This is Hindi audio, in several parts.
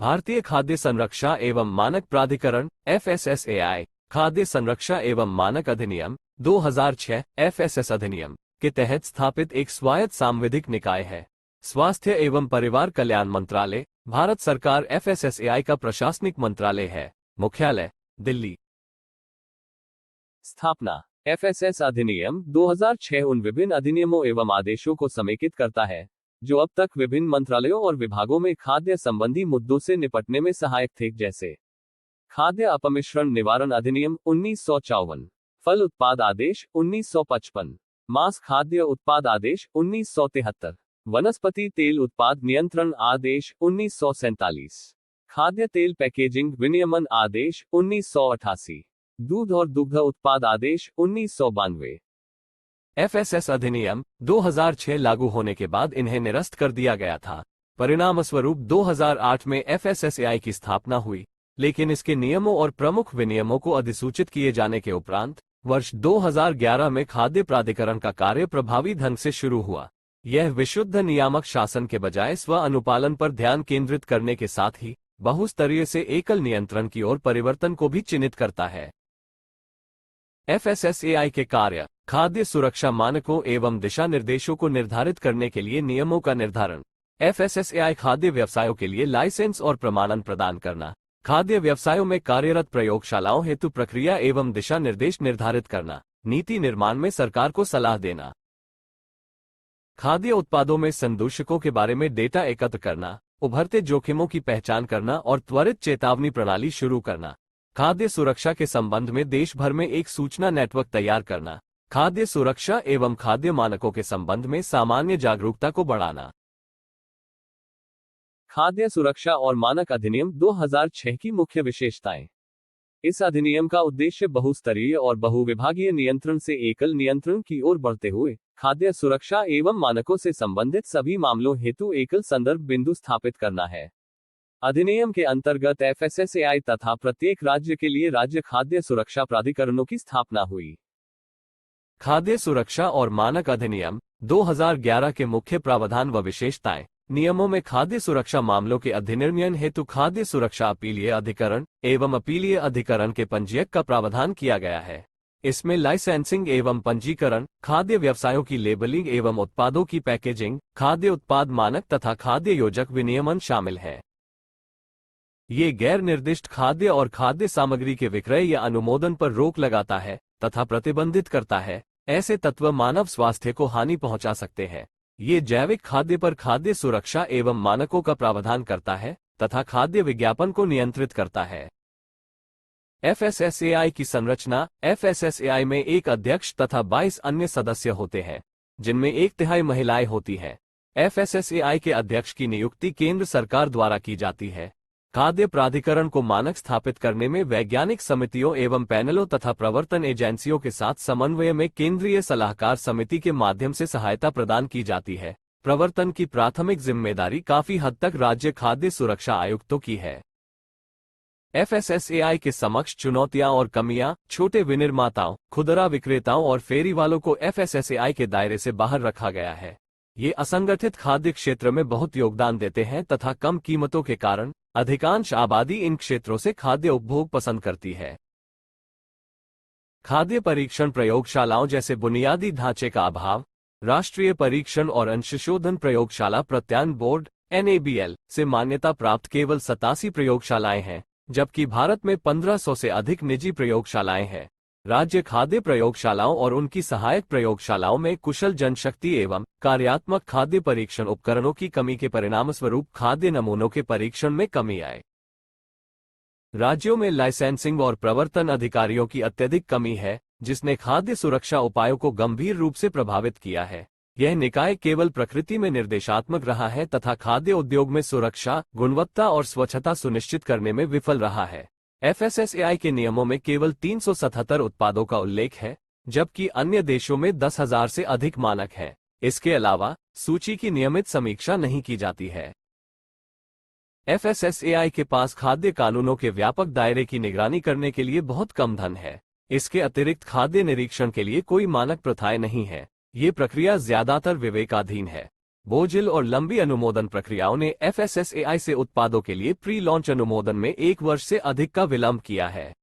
भारतीय खाद्य संरक्षा एवं मानक प्राधिकरण FSSAI, खाद्य संरक्षा एवं मानक अधिनियम 2006 FSS अधिनियम के तहत स्थापित एक स्वायत्त सांविधिक निकाय है। स्वास्थ्य एवं परिवार कल्याण मंत्रालय भारत सरकार FSSAI का प्रशासनिक मंत्रालय है। मुख्यालय दिल्ली। स्थापना FSS अधिनियम 2006 उन विभिन्न अधिनियमों एवं आदेशों को समेकित करता है जो अब तक विभिन्न मंत्रालयों और विभागों में खाद्य संबंधी मुद्दों से निपटने में सहायक थे, जैसे खाद्य अपमिश्रण निवारण अधिनियम 1954, फल उत्पाद आदेश 1955, मांस खाद्य उत्पाद आदेश 1973, वनस्पति तेल उत्पाद नियंत्रण आदेश 1947, खाद्य तेल पैकेजिंग विनियमन आदेश 1988, दूध और दुग्ध उत्पाद आदेश 1992। FSS अधिनियम 2006 लागू होने के बाद इन्हें निरस्त कर दिया गया था। परिणामस्वरूप 2008 में FSSAI की स्थापना हुई, लेकिन इसके नियमों और प्रमुख विनियमों को अधिसूचित किए जाने के उपरांत वर्ष 2011 में खाद्य प्राधिकरण का कार्य प्रभावी ढंग से शुरू हुआ। यह विशुद्ध नियामक शासन के बजाय स्व अनुपालन पर ध्यान केंद्रित करने के साथ ही बहुस्तरीय से एकल नियंत्रण की ओर परिवर्तन को भी चिन्हित करता है। FSSAI के कार्य खाद्य सुरक्षा मानकों एवं दिशा निर्देशों को निर्धारित करने के लिए नियमों का निर्धारण, FSSAI खाद्य व्यवसायों के लिए लाइसेंस और प्रमाणन प्रदान करना, खाद्य व्यवसायों में कार्यरत प्रयोगशालाओं हेतु प्रक्रिया एवं दिशा निर्देश निर्धारित करना, नीति निर्माण में सरकार को सलाह देना, खाद्य उत्पादों में संदूषकों के बारे में डेटा एकत्र करना, उभरते जोखिमों की पहचान करना और त्वरित चेतावनी प्रणाली शुरू करना, खाद्य सुरक्षा के संबंध में देश भर में एक सूचना नेटवर्क तैयार करना, खाद्य सुरक्षा एवं खाद्य मानकों के संबंध में सामान्य जागरूकता को बढ़ाना। खाद्य सुरक्षा और मानक अधिनियम 2006 की मुख्य विशेषताएं। इस अधिनियम का उद्देश्य बहुस्तरीय और बहुविभागीय नियंत्रण से एकल नियंत्रण की ओर बढ़ते हुए खाद्य सुरक्षा एवं मानकों से संबंधित सभी मामलों हेतु एकल संदर्भ बिंदु स्थापित करना है। अधिनियम के अंतर्गत FSSAI तथा प्रत्येक राज्य के लिए राज्य खाद्य सुरक्षा प्राधिकरणों की स्थापना हुई। खाद्य सुरक्षा और मानक अधिनियम 2011 के मुख्य प्रावधान व विशेषताएं। नियमों में खाद्य सुरक्षा मामलों के अधिनिर्णय हेतु खाद्य सुरक्षा अपीलीय अधिकरण एवं अपीलीय अधिकरण के पंजीयक का प्रावधान किया गया है। इसमें लाइसेंसिंग एवं पंजीकरण, खाद्य व्यवसायों की लेबलिंग एवं उत्पादों की पैकेजिंग, खाद्य उत्पाद मानक तथा खाद्य योजक विनियमन शामिल है। ये गैर निर्दिष्ट खाद्य और खाद्य सामग्री के विक्रय या अनुमोदन पर रोक लगाता है तथा प्रतिबंधित करता है ऐसे तत्व मानव स्वास्थ्य को हानि पहुंचा सकते हैं। ये जैविक खाद्य पर खाद्य सुरक्षा एवं मानकों का प्रावधान करता है तथा खाद्य विज्ञापन को नियंत्रित करता है। FSSAI की संरचना। FSSAI में एक अध्यक्ष तथा 22 अन्य सदस्य होते हैं, जिनमें 1/3 महिलाएं होती हैं। FSSAI के अध्यक्ष की नियुक्ति केंद्र सरकार द्वारा की जाती है। खाद्य प्राधिकरण को मानक स्थापित करने में वैज्ञानिक समितियों एवं पैनलों तथा प्रवर्तन एजेंसियों के साथ समन्वय में केंद्रीय सलाहकार समिति के माध्यम से सहायता प्रदान की जाती है। प्रवर्तन की प्राथमिक जिम्मेदारी काफी हद तक राज्य खाद्य सुरक्षा आयुक्तों की है। FSSAI के समक्ष चुनौतियां और कमियां। छोटे विनिर्माताओं, खुदरा विक्रेताओं और फेरी वालों को FSSAI के दायरे से बाहर रखा गया है। ये असंगठित खाद्य क्षेत्र में बहुत योगदान देते हैं तथा कम कीमतों के कारण अधिकांश आबादी इन क्षेत्रों से खाद्य उपभोग पसंद करती है। खाद्य परीक्षण प्रयोगशालाओं जैसे बुनियादी ढांचे का अभाव। राष्ट्रीय परीक्षण और अंशशोधन प्रयोगशाला प्रत्यायन बोर्ड NABL से मान्यता प्राप्त केवल 87 प्रयोगशालाएं हैं, जबकि भारत में 1500 से अधिक निजी प्रयोगशालाएं हैं। राज्य खाद्य प्रयोगशालाओं और उनकी सहायक प्रयोगशालाओं में कुशल जनशक्ति एवं कार्यात्मक खाद्य परीक्षण उपकरणों की कमी के परिणामस्वरूप खाद्य नमूनों के परीक्षण में कमी आई। राज्यों में लाइसेंसिंग और प्रवर्तन अधिकारियों की अत्यधिक कमी है, जिसने खाद्य सुरक्षा उपायों को गंभीर रूप से प्रभावित किया है। यह निकाय केवल प्रकृति में निर्देशात्मक रहा है तथा खाद्य उद्योग में सुरक्षा, गुणवत्ता और स्वच्छता सुनिश्चित करने में विफल रहा है। FSSAI के नियमों में केवल 377 उत्पादों का उल्लेख है, जबकि अन्य देशों में 10,000 से अधिक मानक हैं। इसके अलावा सूची की नियमित समीक्षा नहीं की जाती है। FSSAI के पास खाद्य कानूनों के व्यापक दायरे की निगरानी करने के लिए बहुत कम धन है। इसके अतिरिक्त खाद्य निरीक्षण के लिए कोई मानक प्रथाएं नहीं है। ये प्रक्रिया ज्यादातर विवेकाधीन है। बोझिल और लंबी अनुमोदन प्रक्रियाओं ने FSSAI से उत्पादों के लिए प्री लॉन्च अनुमोदन में 1 वर्ष से अधिक का विलंब किया है।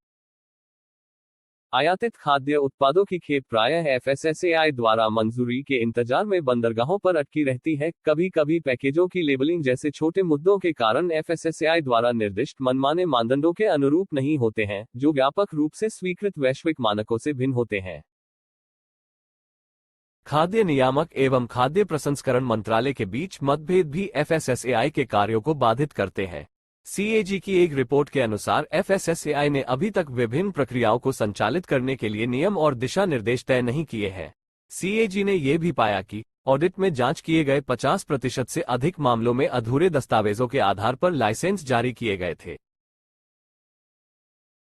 आयातित खाद्य उत्पादों की खेप प्रायः FSSAI द्वारा मंजूरी के इंतजार में बंदरगाहों पर अटकी रहती है। कभी कभी पैकेजों की लेबलिंग जैसे छोटे मुद्दों के कारण FSSAI द्वारा निर्दिष्ट मनमाने मानदंडों के अनुरूप नहीं होते हैं, जो व्यापक रूप से स्वीकृत वैश्विक मानकों से भिन्न होते हैं। खाद्य नियामक एवं खाद्य प्रसंस्करण मंत्रालय के बीच मतभेद भी FSSAI के कार्यों को बाधित करते हैं। CAG की एक रिपोर्ट के अनुसार FSSAI ने अभी तक विभिन्न प्रक्रियाओं को संचालित करने के लिए नियम और दिशा निर्देश तय नहीं किए हैं। CAG ने यह भी पाया कि ऑडिट में जांच किए गए 50% से अधिक मामलों में अधूरे दस्तावेजों के आधार पर लाइसेंस जारी किए गए थे।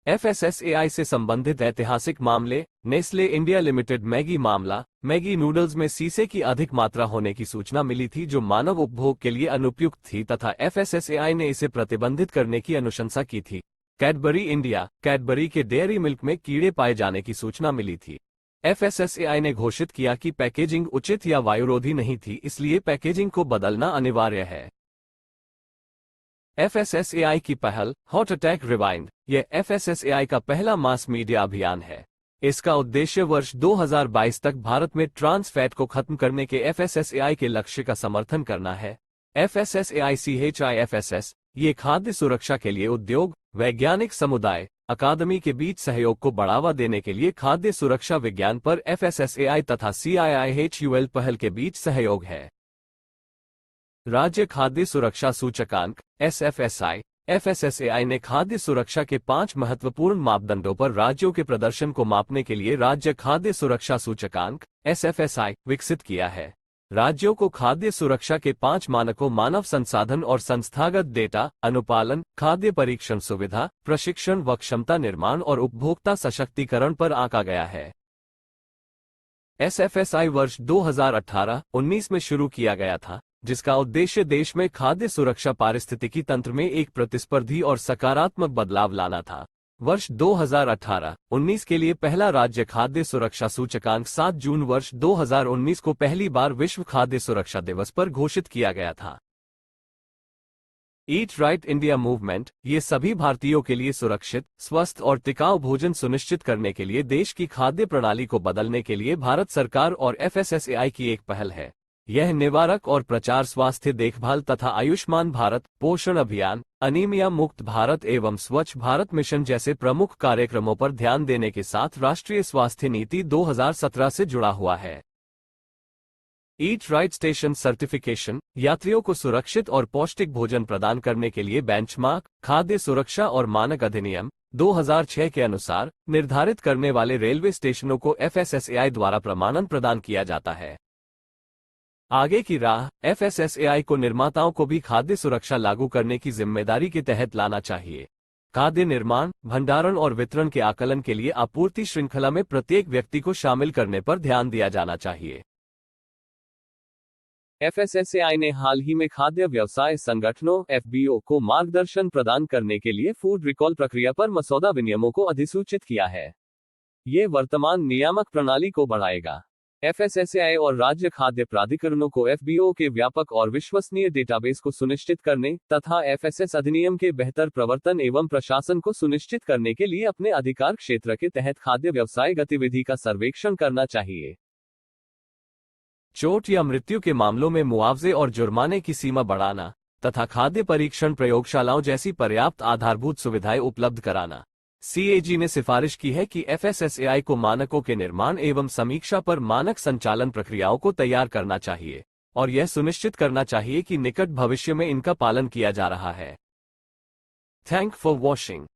FSSAI से संबंधित ऐतिहासिक मामले, नेस्ले इंडिया लिमिटेड मैगी मामला, मैगी नूडल्स में सीसे की अधिक मात्रा होने की सूचना मिली थी जो मानव उपभोग के लिए अनुपयुक्त थी तथा FSSAI ने इसे प्रतिबंधित करने की अनुशंसा की थी। कैडबरी इंडिया, कैडबरी के डेयरी मिल्क में कीड़े पाए जाने की सूचना मिली थी। FSSAI ने घोषित किया कि पैकेजिंग उचित या वायुरोधी नहीं थी, इसलिए पैकेजिंग को बदलना अनिवार्य है। FSSAI की पहल हॉट अटैक रिवाइंड, यह FSSAI का पहला मास मीडिया अभियान है। इसका उद्देश्य वर्ष 2022 तक भारत में ट्रांस फैट को खत्म करने के FSSAI के लक्ष्य का समर्थन करना है। FSSAI CHIFSS ये खाद्य सुरक्षा के लिए उद्योग, वैज्ञानिक समुदाय, अकादमी के बीच सहयोग को बढ़ावा देने के लिए खाद्य सुरक्षा विज्ञान पर FSSAI तथा CIIHUL पहल के बीच सहयोग है। राज्य खाद्य सुरक्षा सूचकांक SFSI, FSSAI ने खाद्य सुरक्षा के 5 महत्वपूर्ण मापदंडों पर राज्यों के प्रदर्शन को मापने के लिए राज्य खाद्य सुरक्षा सूचकांक SFSI विकसित किया है। राज्यों को खाद्य सुरक्षा के 5 मानकों मानव संसाधन और संस्थागत डेटा, अनुपालन, खाद्य परीक्षण सुविधा, प्रशिक्षण व क्षमता निर्माण और उपभोक्ता सशक्तिकरण पर आंका गया है। SFSI वर्ष 2018-19 में शुरू किया गया था, जिसका उद्देश्य देश में खाद्य सुरक्षा पारिस्थितिकी तंत्र में एक प्रतिस्पर्धी और सकारात्मक बदलाव लाना था। वर्ष 2018-19 के लिए पहला राज्य खाद्य सुरक्षा सूचकांक 7 जून वर्ष 2019 को पहली बार विश्व खाद्य सुरक्षा दिवस पर घोषित किया गया था। ईट राइट इंडिया मूवमेंट, ये सभी भारतीयों के लिए सुरक्षित, स्वस्थ और टिकाऊ भोजन सुनिश्चित करने के लिए देश की खाद्य प्रणाली को बदलने के लिए भारत सरकार और FSSAI की एक पहल है। यह निवारक और प्रचार स्वास्थ्य देखभाल तथा आयुष्मान भारत, पोषण अभियान, अनीमिया मुक्त भारत एवं स्वच्छ भारत मिशन जैसे प्रमुख कार्यक्रमों पर ध्यान देने के साथ राष्ट्रीय स्वास्थ्य नीति 2017 से जुड़ा हुआ है। ईट राइट स्टेशन सर्टिफिकेशन, यात्रियों को सुरक्षित और पौष्टिक भोजन प्रदान करने के लिए बेंचमार्क, खाद्य सुरक्षा और मानक अधिनियम 2006 के अनुसार निर्धारित करने वाले रेलवे स्टेशनों को FSSAI द्वारा प्रमाणन प्रदान किया जाता है। आगे की राह, FSSAI को निर्माताओं को भी खाद्य सुरक्षा लागू करने की जिम्मेदारी के तहत लाना चाहिए। खाद्य निर्माण, भंडारण और वितरण के आकलन के लिए आपूर्ति श्रृंखला में प्रत्येक व्यक्ति को शामिल करने पर ध्यान दिया जाना चाहिए। FSSAI ने हाल ही में खाद्य व्यवसाय संगठनों FBO को मार्गदर्शन प्रदान करने के लिए फूड रिकॉल प्रक्रिया पर मसौदा विनियमों को अधिसूचित किया है। ये वर्तमान नियामक प्रणाली को बढ़ाएगा। FSSAI और राज्य खाद्य प्राधिकरणों को FBO के व्यापक और विश्वसनीय डेटाबेस को सुनिश्चित करने तथा FSS अधिनियम के बेहतर प्रवर्तन एवं प्रशासन को सुनिश्चित करने के लिए अपने अधिकार क्षेत्र के तहत खाद्य व्यवसाय गतिविधि का सर्वेक्षण करना चाहिए। चोट या मृत्यु के मामलों में मुआवजे और जुर्माने की सीमा बढ़ाना तथा खाद्य परीक्षण प्रयोगशालाओं जैसी पर्याप्त आधारभूत सुविधाएं उपलब्ध कराना। CAG ने सिफारिश की है कि FSSAI को मानकों के निर्माण एवं समीक्षा पर मानक संचालन प्रक्रियाओं को तैयार करना चाहिए और यह सुनिश्चित करना चाहिए कि निकट भविष्य में इनका पालन किया जा रहा है। Thank for watching.